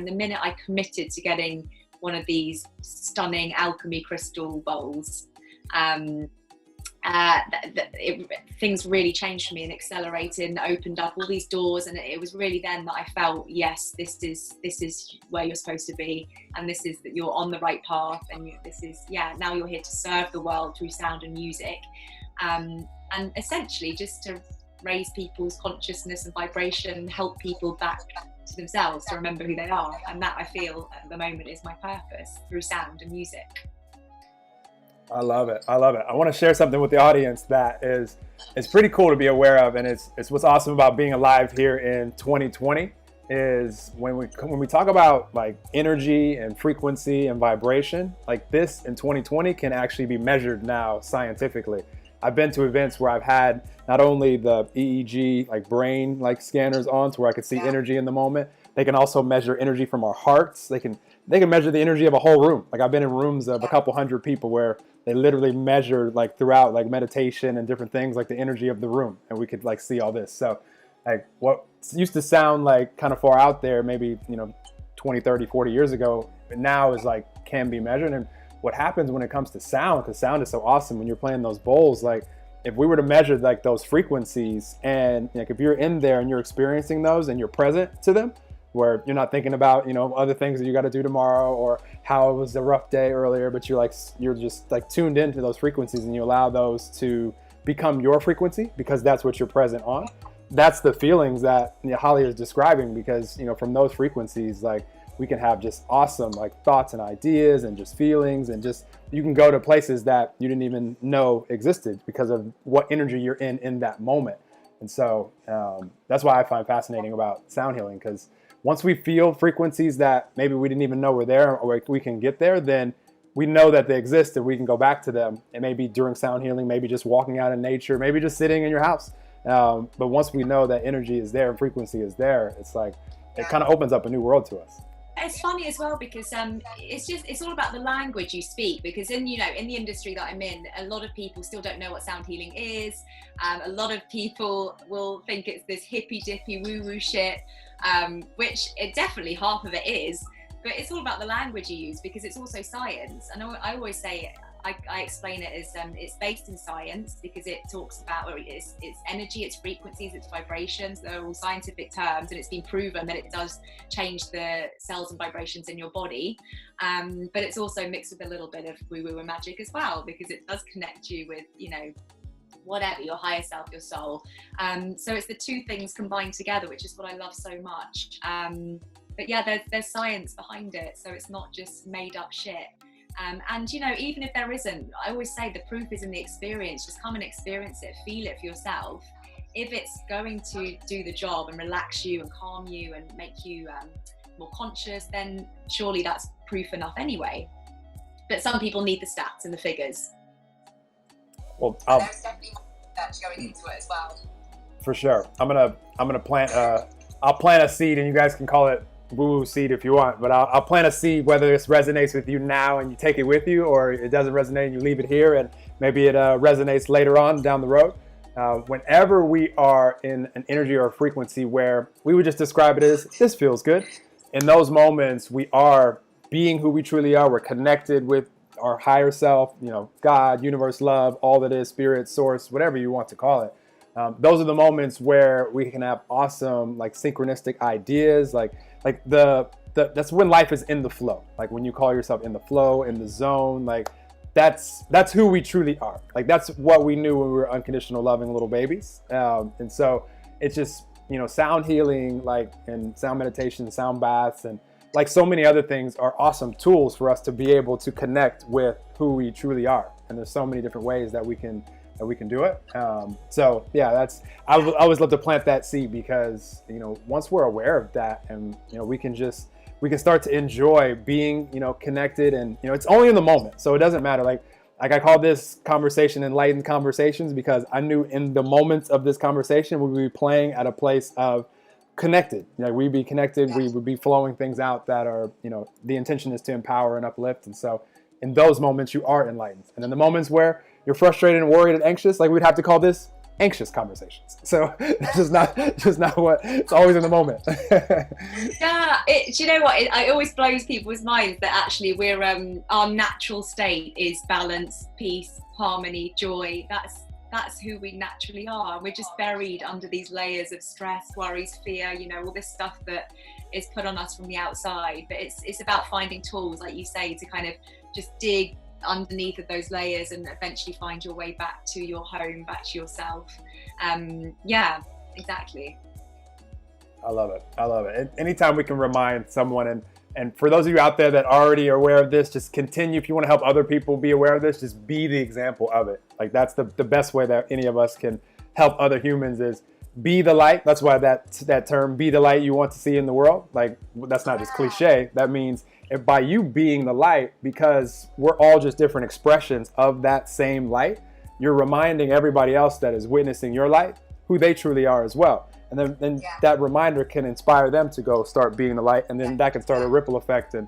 from the minute I committed to getting one of these stunning alchemy crystal bowls, things really changed for me and accelerated and opened up all these doors. And it was really then that I felt, yes, this is where you're supposed to be, and this is that you're on the right path, and now you're here to serve the world through sound and music, and essentially just to raise people's consciousness and vibration, help people back to themselves, to remember who they are. And that, I feel at the moment, is my purpose through sound and music. I love it. I love it. I want to share something with the audience that is pretty cool to be aware of, and it's what's awesome about being alive here in 2020 is when we talk about like energy and frequency and vibration, like this in 2020 can actually be measured now scientifically. I've been to events where I've had not only the EEG, like brain like scanners on to where I could see energy in the moment. They can also measure energy from our hearts. They can measure the energy of a whole room. Like I've been in rooms of a couple hundred people where they literally measure like throughout like meditation and different things, like the energy of the room. And we could like see all this. So like what used to sound like kind of far out there, maybe, 20, 30, 40 years ago, but now is like can be measured. And what happens when it comes to sound, because sound is so awesome when you're playing those bowls, like if we were to measure like those frequencies and like if you're in there and you're experiencing those and you're present to them, where you're not thinking about, other things that you got to do tomorrow or how it was a rough day earlier, but you're just like tuned into those frequencies and you allow those to become your frequency because that's what you're present on. That's the feelings that Holly is describing, because, from those frequencies, like we can have just awesome like thoughts and ideas and just feelings, and just you can go to places that you didn't even know existed because of what energy you're in that moment. And so that's why I find fascinating about sound healing, because once we feel frequencies that maybe we didn't even know were there or we can get there, then we know that they exist and we can go back to them. And maybe during sound healing, maybe just walking out in nature, maybe just sitting in your house. But once we know that energy is there and frequency is there, it's like it kind of opens up a new world to us. It's funny as well because it's all about the language you speak, because in the industry that I'm in, a lot of people still don't know what sound healing is. A lot of people will think it's this hippy dippy woo woo shit, which it definitely half of it is, but it's all about the language you use, because it's also science. And I always say, I explain it as it's based in science, because it talks about it's energy, it's frequencies, it's vibrations. They're all scientific terms, and it's been proven that it does change the cells and vibrations in your body. But it's also mixed with a little bit of woo-woo and magic as well, because it does connect you with, whatever, your higher self, your soul. So it's the two things combined together, which is what I love so much. But yeah, there's science behind it, so it's not just made up shit. And even if there isn't, I always say the proof is in the experience. Just come and experience it, feel it for yourself. If it's going to do the job and relax you and calm you and make you more conscious, then surely that's proof enough anyway. But some people need the stats and the figures. Well, there's definitely research going into it as well. For sure. I'm gonna plant I'll plant a seed, and you guys can call it woo-woo seed if you want, but I'll plant a seed, whether this resonates with you now and you take it with you, or it doesn't resonate and you leave it here, and maybe it resonates later on down the road. Whenever we are in an energy or a frequency where we would just describe it as, this feels good, in those moments we are being who we truly are. We're connected with our higher self, God, universe, love, all that is, spirit, source, whatever you want to call it. Those are the moments where we can have awesome, like synchronistic ideas, like that's when life is in the flow. Like when you call yourself in the flow, in the zone, like that's who we truly are. Like that's what we knew when we were unconditional loving little babies. And so it's just, sound healing, like, and sound meditation, sound baths, and like so many other things are awesome tools for us to be able to connect with who we truly are. And there's so many different ways that we can do it. So yeah, I always love to plant that seed, because once we're aware of that, and we can start to enjoy being connected, and it's only in the moment, so it doesn't matter. Like I call this conversation enlightened conversations, because I knew in the moments of this conversation we would be playing at a place of connected. We'd be connected, we would be flowing things out that are, the intention is to empower and uplift. And so in those moments you are enlightened. And in the moments where you're frustrated and worried and anxious, like we'd have to call this anxious conversations. So it's just not what it's always in the moment. Yeah, do you know what? It always blows people's minds that actually we're our natural state is balance, peace, harmony, joy. That's who we naturally are. We're just buried under these layers of stress, worries, fear, you know, all this stuff that is put on us from the outside. But it's about finding tools, like you say, to kind of just dig underneath of those layers and eventually find your way back to your home, back to yourself. Yeah, exactly. I love it. Anytime we can remind someone, and for those of you out there that already are aware of this, just continue. If you want to help other people be aware of this, just be the example of it. Like that's the best way that any of us can help other humans is be the light. That's why that term, be the light you want to see in the world. Like that's not just cliche. That means by you being the light, because we're all just different expressions of that same light, you're reminding everybody else that is witnessing your light who they truly are as well. And then that reminder can inspire them to go start being the light, and then that can start a ripple effect. And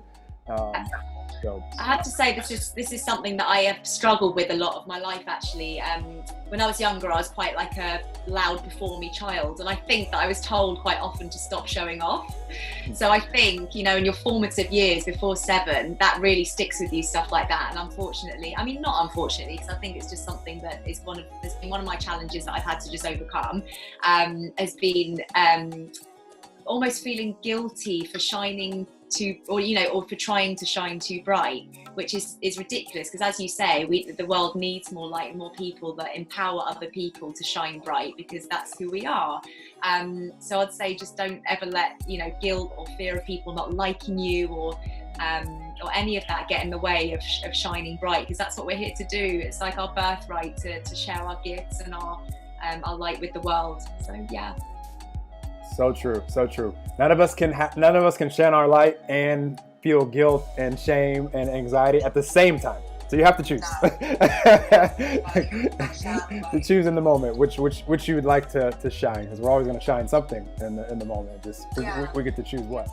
so I have to say, this is something that I have struggled with a lot of my life, actually. When I was younger, I was quite like a loud, performy child, and I think that I was told quite often to stop showing off. So I think, you know, in your formative years before 7, that really sticks with you, stuff like that. And unfortunately, I mean, not unfortunately, because I think it's just something that has been one of my challenges that I've had to just overcome, has been almost feeling guilty for shining or for trying to shine too bright, which is ridiculous, because as you say, the world needs more light and more people that empower other people to shine bright, because that's who we are. So I'd say just don't ever let, you know, guilt or fear of people not liking you or any of that get in the way of shining bright, because that's what we're here to do. It's like our birthright to share our gifts and our light with the world. So yeah. So true. None of us can shine our light and feel guilt and shame and anxiety at the same time. So you have to choose. To choose in the moment which you would like to shine, because we're always going to shine something in the moment. We get to choose what.